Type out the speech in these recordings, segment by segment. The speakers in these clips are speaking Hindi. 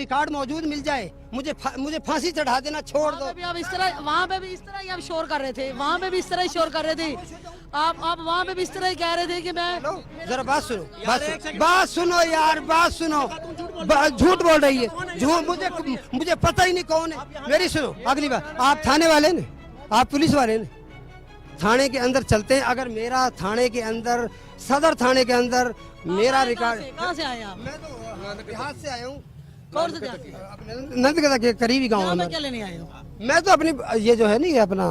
रिकॉर्ड मौजूद मिल जाए, मुझे फांसी चढ़ा देना, छोड़ दो। अब इस तरह वहाँ पे भी इस तरह ही आप शोर कर रहे थे, वहाँ पे भी इस तरह ही शोर कर रहे थे आप वहाँ पे भी इस तरह ही कह रहे थे कि मैं जरा बात सुनो, बात सुनो यार, बात सुनो। झूठ बोल रही है, झूठ। मुझे पता ही नहीं कौन है। मेरी सुनो, अगली बार आप थाने वाले ने, आप पुलिस वाले ने, थाने के अंदर चलते हैं। अगर मेरा थाने के अंदर, सदर थाने के अंदर मेरा रिकॉर्ड। कहाँ से आए आप? मैं तो बिहार से आया हूँ। कौन से नंदगदा के करीबी गाँव है। क्या लेने आए हो? मैं तो अपनी ये जो है नहीं अपना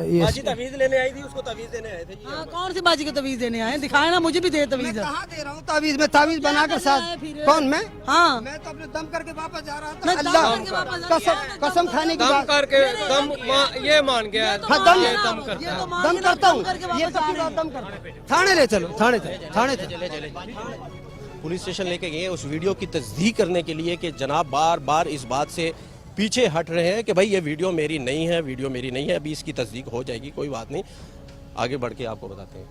ये तवीज लेने आई थी, उसको तवीज देने आए थे। हाँ, कौन सी बाजी की तवीज देने आए? दिखाए ना, मुझे भी दे तवीज। कहाँ दे रहा हूँ तवीज? मैं तावीज बनाकर साथ। कौन मैं? हाँ, मैं तो अपने दम करके वापस जा रहा मैं था। दम अल्लाह करके वापस जा रहा हूँ। कसम खाने की दम बात करके ये मान गया। हाँ, दम करता हूँ। ये तो पूरा दम करता। थाने ले चलो, थाने चलो। पुलिस स्टेशन लेके गए उस वीडियो की तस्दीक करने के लिए कि जनाब बार बार इस बात से पीछे हट रहे हैं कि भाई ये वीडियो मेरी नहीं है, वीडियो मेरी नहीं है। अभी इसकी तस्दीक हो जाएगी, कोई बात नहीं, आगे बढ़ के आपको बताते हैं।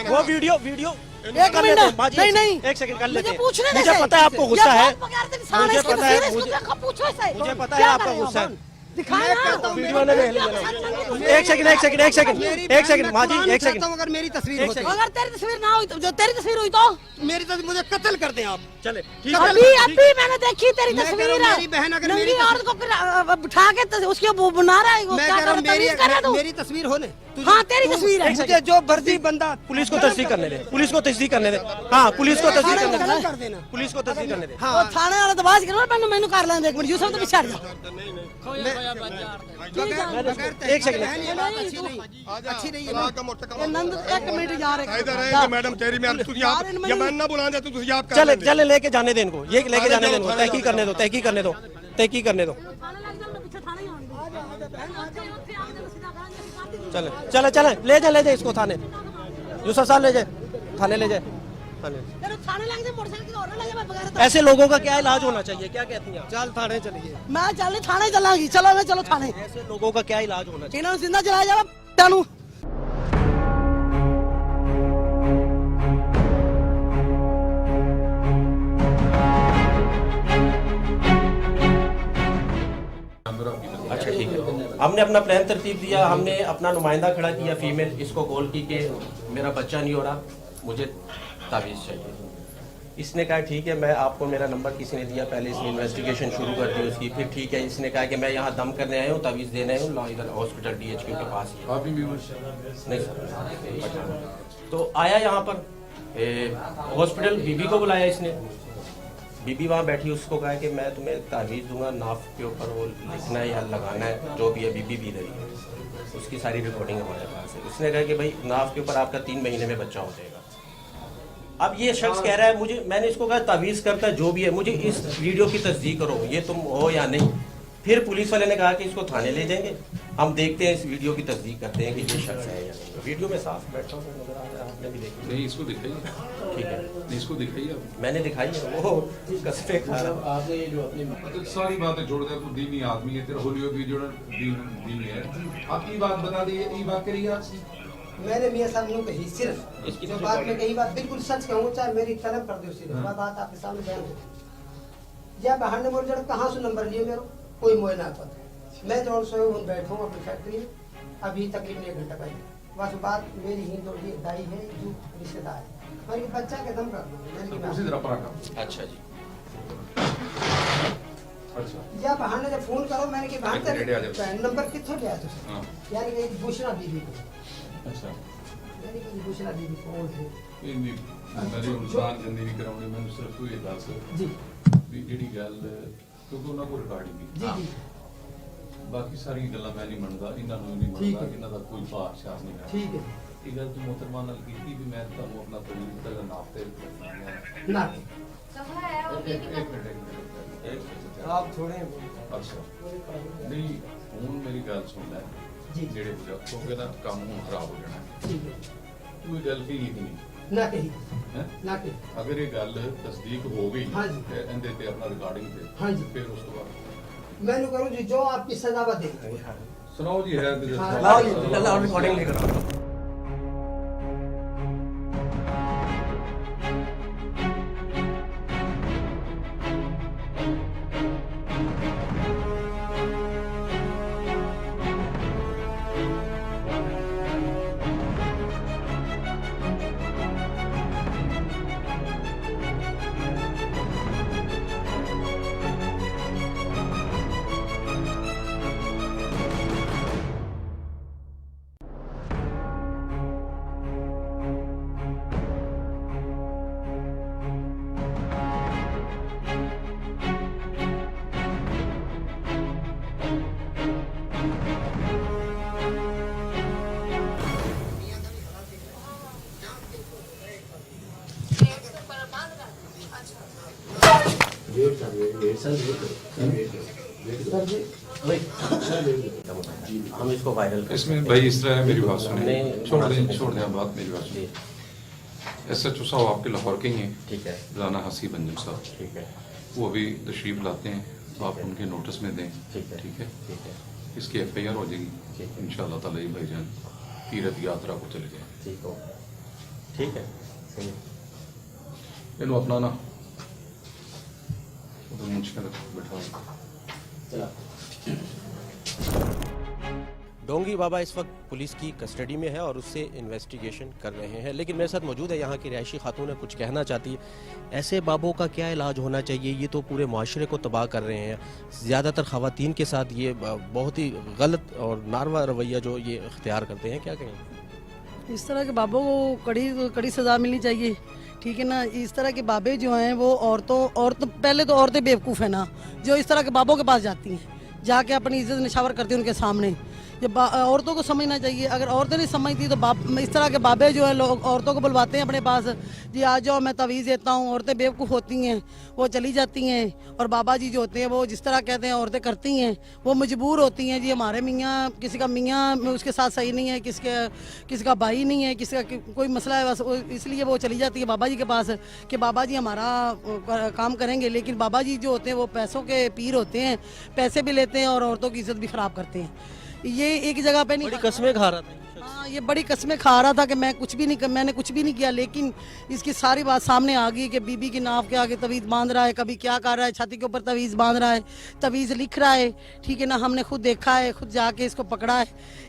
वो वीडियो एक मिनट, नहीं एक सेकंड कर लेते हैं। पूछने मुझे पता है आपको गुस्सा है, मुझे पता है, मुझे पता है आपका गुस्सा है। वीडियो ने ले लिया। एक सेकंड माँ जी, एक सेकंड। अगर मेरी तस्वीर होती, अगर तेरी तस्वीर ना हुई तो, जो तेरी तस्वीर हुई तो मेरी तस्वीर, मुझे कत्ल कर दें आप। चले अभी मैंने देखी तेरी मैं कह तस्वीर। रहा हूँ, मेरी बहन अगर नंगी मेरी औरत को फिर उठा के उसके वो बना रहा है, वो मैं क्या कह रहा हूँ, कर रहा है तू? मेरी तस्वीर होने। हाँ, तेरी तस्वीर है। मुझे जो वर्दी बंदा, पुलिस को तस्दीक करने दे, पुलिस को तस्दीक करने दे। हाँ, पुलिस को तस्दीक करने दे, कर देना। पुलिस को तस्दीक करने दे। वो थाने वाला तो बात करो, मैंने कर लेंगे। एक मिनट यूसुफ तो पीछे हट जा। एक सेकंड। अच्छी नहीं है। नंद एक मिनट जा रहे मैडम तेरी मैं तू ये मैं ना बुला जा तू याद कर। चले लेके जाने दे इनको, ये लेके जाने दे इनको, तहकीक करने दो, तहकीक करने दो, तहकीक करने दो। चले ले जा इसको थाने। यूसुफ साहब ले जाए थाने, ले जाए थाने। ऐसे लोगों का क्या इलाज होना चाहिए, क्या कहती हैं? चल थाने चलिए। मैं चल थाने चलांगी, चलो थाने। ऐसे लोगों का क्या इलाज होना चाहिए? इन्होंने जिंदा जलाया जावा तानू। अच्छा ठीक है, हमने अपना प्लान तरतीब दिया, हमने अपना नुमाइंदा खड़ा किया फीमेल, इसको कॉल की कि मेरा बच्चा नहीं हो रहा, मुझे तावीज़ चाहिए। इसने कहा ठीक है, मैं आपको, मेरा नंबर किसी ने दिया, पहले इसने इन्वेस्टिगेशन शुरू कर दी उसकी। फिर ठीक है, इसने कहा कि मैं यहाँ दम करने आया हूँ, तावीज़ देने आया हूँ, इधर हॉस्पिटल DHQ के पास नहीं सर। तो आया यहाँ पर हॉस्पिटल, बीबी को बुलाया इसने, बीबी वहाँ बैठी, उसको कहा कि मैं तुम्हें तावीज़ दूंगा, नाफ के ऊपर वो लिखना है या लगाना है, जो भी है। बीबी भी रही है, उसकी सारी रिकॉर्डिंग हमारे पास है। उसने कहा कि भाई नाफ के ऊपर आपका 3 महीने में बच्चा हो जाएगा। अब ये शख्स कह रहा है मुझे, मैंने इसको कहा तावीज़ करता जो भी है, मुझे इस वीडियो की तस्दीक करो, ये तुम हो या नहीं। फिर पुलिस वाले ने कहा कि इसको थाने ले जाएंगे, हम देखते हैं, इस वीडियो की तस्दीक करते हैं कि ये शख्स है या नहीं। वीडियो में साफ बैठा हुआ नजर आ रहा है, आपने भी देखा? नहीं, इसको दिखाइए। ठीक है, नहीं, इसको दिखाइए आप। मैंने दिखाई है, वो कसमे खा रहा है। आपने ये जो अपनी सारी बातें जोड़ दे, तो दीनी आदमी है, तेरा होली भी जो दीनी है। आप ये बात बता दी, ये बात करिए आप। मैंने मियां साहब यूं कही, सिर्फ जो बात में कही बात बिल्कुल सच कहूँ, चाहे मेरी तलब कर दो, सिर्फ बात आपके सामने बयान हो। या बाहर ने बोल जरा कहाँ से नंबर लिए मेरा, कोई मोए ना पता। मैं जो हूँ बैठा हूँ अपनी फैक्ट्री में, अभी तकरीबन 1 घंटा पहले। बस बात मेरी ही दो दाई है, जो रिश्तेदार है, मेरे बच्चा के दम कर दो। अच्छा जी, अच्छा। या बहाने ने जब फोन करो, मैंने कि बहाने नंबर कितों लिया तुझे? यानी कि बुशरा बीबी को। अच्छा, यानी कि बुशरा बीबी कौन है? मेरी इंसान जिंदगी कराउणी, मैंने सिर्फ तू ये दस जी भी ਜਿਹੜੀ ਗੱਲ ਕਿਉਂਕਿ ਉਹਨਾਂ ਕੋਲ ਰਿਕਾਰਡਿੰਗ जी जी ਬਾਕੀ ਸਾਰੀਆਂ ਗੱਲਾਂ ਮੈਂ ਨਹੀਂ ਮੰਨਦਾ, ਇਹਨਾਂ ਨੂੰ ਨਹੀਂ ਮੰਨਦਾ, ਇਹਨਾਂ ਦਾ ਕੋਈ ਬਾਦਸ਼ਾਹ ਨਹੀਂ ਹੈ। ठीक है ਇਹ ਗੱਲ ਤੂੰ ਮੁਹਤਰਮਾ ਨਾਲ ਕੀਤੀ ਵੀ ਮੈਂ ਤੁਹਾਨੂੰ ਆਪਣਾ ਤਵੀਜ਼ ਦਾ ਨਾਪ ਤੇ ना आप छोड़े। ਅੱਛਾ ਨਹੀਂ, ਹੁਣ ਮੇਰੀ ਗੱਲ ਸੁਣ ਲੈ जी ਜਿਹੜੇ ਬਜ਼ੁਰਗ ਕਿਉਂਕਿ ਨਾ ਕੰਮ ਹੁਣ ਖਰਾਬ ਹੋ ਜਾਣਾ। ठीक है ਕੋਈ ਗੱਲ ਕੀ ਨਹੀਂ, ना कहीं हैं? ना कहीं अगर ये गल तस्दीक हो गई हाँ जी। इनदे ते अपना रिकॉर्डिंग पे हाँ जी। फिर उस तो बाद मैंने करूँ जी जो आपकी सजा व दे सुनाओ जी है हाँ, रिकॉर्डिंग लेकर आओ। हम इसको वायरल कर इसमें भाई इस तरह है, मेरी बात सुनिए, नहीं, छोड़ दें बात, मेरी बात सुनिए। SHO साहब आपके लाहौर के ही हैं, ठीक है, राना हसी बंजम साहब, ठीक है, वो अभी तशरीफ लाते हैं, आप उनके नोटिस में दें, ठीक है, ठीक है, ठीक है, इसकी FIR हो ठीक जाएगी है। इंशाअल्लाह ताला। ये भाईजान तीर्थ यात्रा को चले जाए। ठीक हो, ठीक है, सही। इन्हों अपना ना मुझे बैठा चला। डोंगी बाबा इस वक्त पुलिस की कस्टडी में है और उससे इन्वेस्टिगेशन कर रहे हैं, लेकिन मेरे साथ मौजूद है यहाँ की रिहायशी खातून है, कुछ कहना चाहती है। ऐसे बाबों का क्या इलाज होना चाहिए? ये तो पूरे माशरे को तबाह कर रहे हैं। ज़्यादातर ख़वातीन के साथ ये बहुत ही गलत और नारवा रवैया जो ये इख्तियार करते हैं, क्या कहें? इस तरह के बाबों को कड़ी सजा मिलनी चाहिए, ठीक है ना। इस तरह के बाबे जो हैं वो पहले तो औरतें बेवकूफ़ है ना, जो इस तरह के बाबों के पास जाती हैं, जाके अपनी इज्जत निशावर करती हैं उनके सामने। ये औरतों को समझना चाहिए। अगर औरतें नहीं समझती तो इस तरह के बाबे जो है लोग औरतों को बुलवाते हैं अपने पास, जी आ जाओ मैं तवीज़ देता हूँ। औरतें बेवकूफ़ होती हैं, वो चली जाती हैं, और बाबा जी जो होते हैं वो जिस तरह कहते हैं औरतें करती हैं, वो मजबूर होती हैं। जी हमारे मियाँ, किसी का मियाँ उसके साथ सही नहीं है, किसी का भाई नहीं है, किसी का कोई मसला है, बस इसलिए वो चली जाती है बाबा जी के पास कि बाबा जी हमारा काम करेंगे। लेकिन बाबा जी जो होते हैं वो पैसों के पीर होते हैं, पैसे भी लेते हैं और औरतों की इज्जत भी ख़राब करते हैं। ये एक जगह पे नहीं, बड़ी कस्में खा रहा था। हाँ, ये बड़ी कस्में खा रहा था कि मैंने कुछ भी नहीं किया, लेकिन इसकी सारी बात सामने आ गई कि बीबी की नाव के आगे तवीज़ बांध रहा है, कभी क्या कर रहा है, छाती के ऊपर तवीज़ बांध रहा है, तवीज़ लिख रहा है, ठीक है ना। हमने खुद देखा है, खुद जाके इसको पकड़ा है।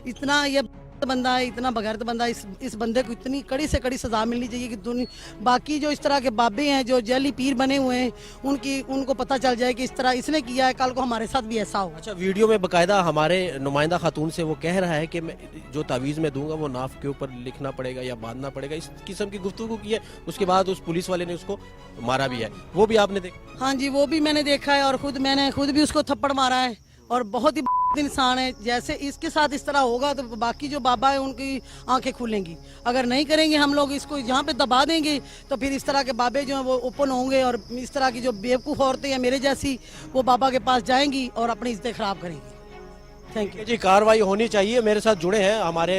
इतना ये बंदा है, इतना बगैरत बंदा है, इस बंदे को इतनी कड़ी से कड़ी सजा मिलनी चाहिए कि बाकी जो इस तरह के बाबे हैं जो जैली पीर बने हुए हैं उनको पता चल जाए कि इस तरह इसने किया है, कल को हमारे साथ भी ऐसा हो। अच्छा, वीडियो में बकायदा हमारे नुमाइंदा खातून से वो कह रहा है कि मैं जो तावीज़ में दूंगा वो नाफ के ऊपर लिखना पड़ेगा या बांधना पड़ेगा, इस किस्म की गुफ्तगू की है। उसके बाद उस पुलिस वाले ने उसको मारा भी है, वो भी आपने देखा? हाँ जी, वो भी मैंने देखा है, और मैंने खुद भी उसको थप्पड़ मारा है, और बहुत ही इंसान है। जैसे इसके साथ इस तरह होगा तो बाकी जो बाबा है उनकी आंखें खुलेंगी। अगर नहीं करेंगे हम लोग इसको यहाँ पे दबा देंगे तो फिर इस तरह के बाबे जो हैं वो ओपन होंगे, और इस तरह की जो बेवकूफ़ औरतें हैं मेरे जैसी, वो बाबा के पास जाएंगी और अपनी इज्जत खराब करेंगी। थैंक यू जी, कार्रवाई होनी चाहिए। मेरे साथ जुड़े हैं हमारे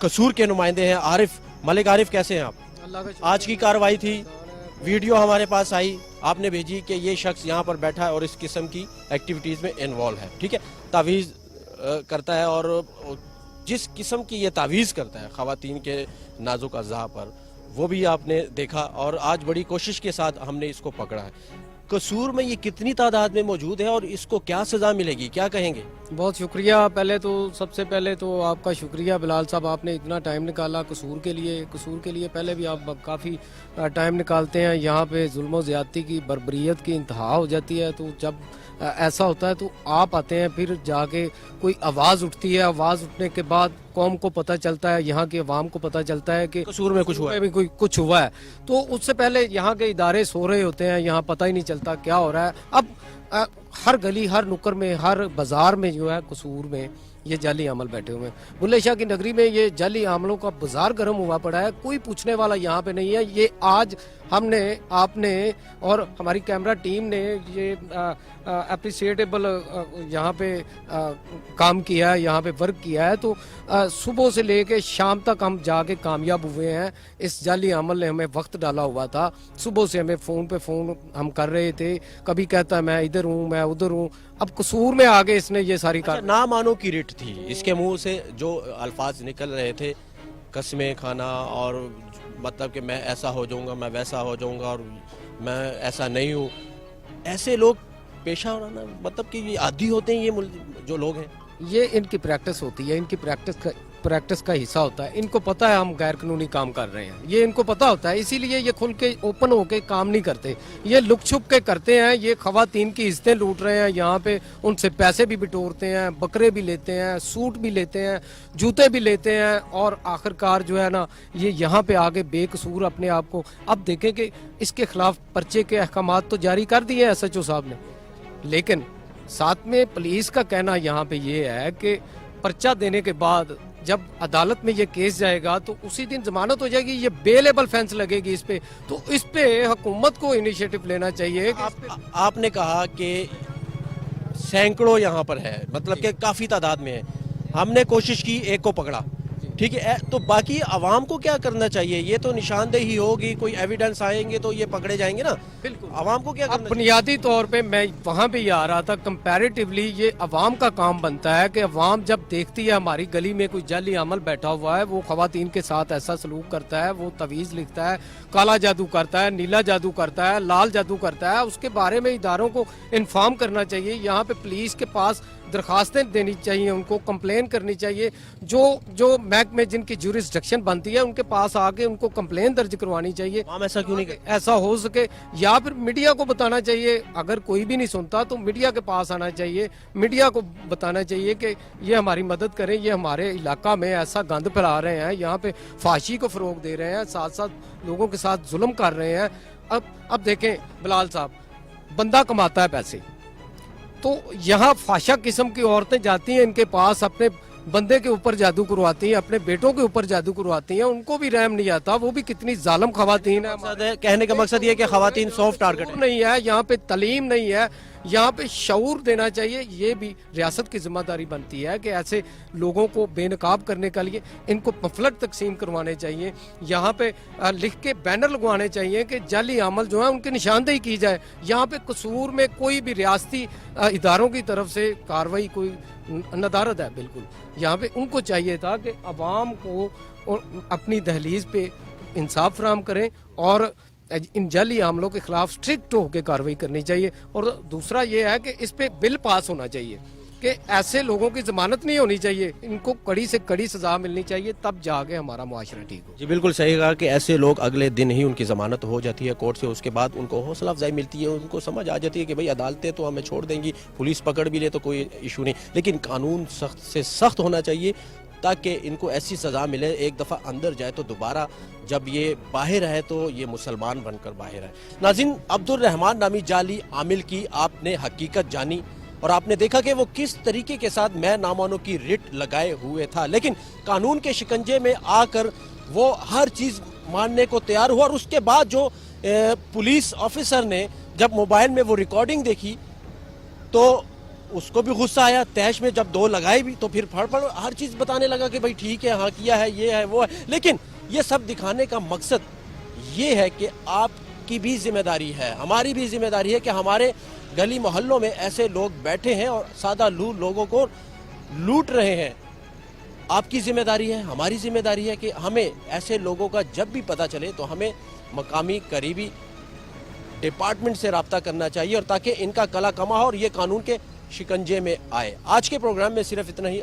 कसूर के नुमाइंदे हैं आरिफ मलिक। आरिफ, कैसे हैं आप? आज की कार्रवाई थी, वीडियो हमारे पास आई, आपने भेजी कि ये शख्स यहाँ पर बैठा है और इस किस्म की एक्टिविटीज़ में इन्वॉल्व है, ठीक है, तावीज़ करता है, और जिस किस्म की ये तावीज़ करता है ख़वातीन के नाजुक अज़ा पर, वो भी आपने देखा, और आज बड़ी कोशिश के साथ हमने इसको पकड़ा है। कसूर में ये कितनी तादाद में मौजूद है और इसको क्या सज़ा मिलेगी, क्या कहेंगे? बहुत शुक्रिया। सबसे पहले तो आपका शुक्रिया बिलाल साहब, आपने इतना टाइम निकाला कसूर के लिए। पहले भी आप काफ़ी टाइम निकालते हैं। यहाँ पे जुल्म ज़्यादती की, बर्बरियत की इंतहा हो जाती है, तो जब ऐसा होता है तो आप आते हैं, फिर जाके कोई आवाज़ उठती है, आवाज़ उठने के बाद कौम को पता चलता है, यहाँ के अवाम को पता चलता है कि कसूर में कुछ हुआ है, कुछ हुआ है। तो उससे पहले यहाँ के इदारे सो रहे होते हैं, यहाँ पता ही नहीं चलता क्या हो रहा है। अब हर गली, हर नुक्कर में, हर बाजार में जो है कसूर में ये जाली अमल बैठे हुए हैं। बुल्ले शाह की नगरी में ये जाली अमलों का बाजार गर्म हुआ पड़ा है, कोई पूछने वाला यहाँ पे नहीं है। ये आज हमने, आपने और हमारी कैमरा टीम ने ये अप्रिशिएटेबल यहाँ पे काम किया है, यहाँ पे वर्क किया है। तो सुबह से लेके शाम तक हम जाके कामयाब हुए हैं। इस जाली अमल ने हमें वक्त डाला हुआ था, सुबह से हमें फ़ोन पे फ़ोन हम कर रहे थे, कभी कहता मैं इधर हूँ, मैं उधर हूँ। अब कसूर में आगे इसने ये सारी ना मानो की रिट थी, इसके मुंह से जो अल्फाज निकल रहे थे, कसमें खाना और मतलब कि मैं ऐसा हो जाऊंगा, मैं वैसा हो जाऊंगा और मैं ऐसा नहीं हूँ। ऐसे लोग पेशा होना मतलब कि ये आदी होते हैं, ये जो लोग हैं, ये इनकी प्रैक्टिस होती है, इनकी प्रैक्टिस का हिस्सा होता है। इनको पता है हम गैर कानूनी काम कर रहे हैं, ये इनको पता होता है, इसीलिए ये खुल के ओपन होके काम नहीं करते। ये लुक छुप के करते हैं। ये खवातीन की इज्जतें लूट रहे हैं, यहाँ पे उनसे पैसे भी बिटोरते हैं, बकरे भी लेते हैं, सूट भी लेते हैं, जूते भी लेते हैं और आखिरकार जो है ना, ये यहाँ पे आगे बेकसूर अपने आप को। अब देखें कि इसके खिलाफ पर्चे के अहकामात तो जारी कर दिए SHO साहब ने, लेकिन साथ में पुलिस का कहना यहाँ पे ये है कि पर्चा देने के बाद जब अदालत में ये केस जाएगा तो उसी दिन जमानत हो जाएगी, ये बेलेबल फेंस लगेगी इस पे। तो इस पे हुकूमत को इनिशिएटिव लेना चाहिए। आपने कहा कि सैकड़ों यहाँ पर है, मतलब कि काफी तादाद में है। हमने कोशिश की, एक को पकड़ा, ठीक है, तो बाकी आवाम को क्या करना चाहिए? ये तो निशानदेही होगी, कोई एविडेंस आएंगे तो ये पकड़े जाएंगे ना। बिल्कुल, आवाम को क्या करना? बुनियादी तौर पे मैं वहाँ पे ही आ रहा था, कंपैरेटिवली ये अवाम का काम बनता है कि अवाम जब देखती है हमारी गली में कोई जाली अमल बैठा हुआ है, वो खवातीन के साथ ऐसा सलूक करता है, वो तवीज़ लिखता है, काला जादू करता है, नीला जादू करता है, लाल जादू करता है, उसके बारे में इदारों को इन्फॉर्म करना चाहिए। यहाँ पे पुलिस के पास दरखास्तें देनी चाहिए, उनको कंप्लेन करनी चाहिए। जो महकमे जिनकी ज्यूरिसडिक्शन बनती है उनके पास आके उनको कंप्लेन दर्ज करवानी चाहिए। ऐसा क्यों नहीं करते? ऐसा हो सके, या फिर मीडिया को बताना चाहिए। अगर कोई भी नहीं सुनता तो मीडिया के पास आना चाहिए, मीडिया को बताना चाहिए कि ये हमारी मदद करें, ये हमारे इलाका में ऐसा गंद फैला रहे हैं, यहाँ पे फाशी को फरोग दे रहे हैं, साथ साथ लोगों के साथ जुल्म कर रहे हैं। अब देखें बिलाल साहब, बंदा कमाता है पैसे, तो यहाँ फाशा किस्म की औरतें जाती हैं इनके पास, अपने बंदे के ऊपर जादू करवाती हैं, अपने बेटों के ऊपर जादू करवाती हैं, उनको भी रहम नहीं आता। वो भी कितनी जालिम खवातीन है। कहने का मकसद ये है कि खवातीन सॉफ्ट टारगेट नहीं है, यहाँ पे तालीम नहीं है, यहाँ पे शऊर देना चाहिए। ये भी रियासत की जिम्मेदारी बनती है कि ऐसे लोगों को बेनकाब करने के लिए इनको पम्फलेट तकसीम करवाने चाहिए, यहाँ पे लिख के बैनर लगवाने चाहिए कि जाली अमल जो है उनकी निशानदेही की जाए। यहाँ पे कसूर में कोई भी रियासती इदारों की तरफ से कार्रवाई कोई नदारत है बिल्कुल। यहाँ पे उनको चाहिए था कि अवाम को अपनी दहलीज पे इंसाफ फराहम करें और इन जाली आमलों के खिलाफ स्ट्रिक्ट होकर कार्रवाई करनी चाहिए। और दूसरा ये है कि इस पे बिल पास होना चाहिए कि ऐसे लोगों की जमानत नहीं होनी चाहिए, इनको कड़ी से कड़ी सजा मिलनी चाहिए, तब जाके हमारा मुआशरा ठीक हो। जी बिल्कुल सही कहा कि ऐसे लोग अगले दिन ही उनकी जमानत हो जाती है कोर्ट से, उसके बाद उनको हौसला अफजाई मिलती है, उनको समझ आ जाती है कि भाई अदालतें तो हमें छोड़ देंगी, पुलिस पकड़ भी ले तो कोई इशू नहीं, लेकिन कानून सख्त से सख्त होना चाहिए ताकि इनको ऐसी सज़ा मिले। एक दफ़ा अंदर जाए तो दोबारा जब ये बाहर है तो ये मुसलमान बनकर बाहर है। नाज़रीन, अब्दुल रहमान नामी जाली आमिल की आपने हकीकत जानी और आपने देखा कि वो किस तरीके के साथ मैं नामानो की रिट लगाए हुए था, लेकिन कानून के शिकंजे में आकर वो हर चीज़ मानने को तैयार हुआ। और उसके बाद जो पुलिस ऑफिसर ने जब मोबाइल में वो रिकॉर्डिंग देखी तो उसको भी गुस्सा आया। तैश में जब दो लगाए भी तो फिर फड़ हर चीज़ बताने लगा कि भाई ठीक है, हाँ किया है, ये है वो है। लेकिन ये सब दिखाने का मकसद ये है कि आपकी भी जिम्मेदारी है, हमारी भी जिम्मेदारी है कि हमारे गली मोहल्लों में ऐसे लोग बैठे हैं और सादा लोगों को लूट रहे हैं। आपकी जिम्मेदारी है, हमारी जिम्मेदारी है कि हमें ऐसे लोगों का जब भी पता चले तो हमें मकामी करीबी डिपार्टमेंट से रब्ता करना चाहिए और ताकि इनका कला कमा हो और ये कानून के शिकंजे में आए। आज के प्रोग्राम में सिर्फ इतना ही।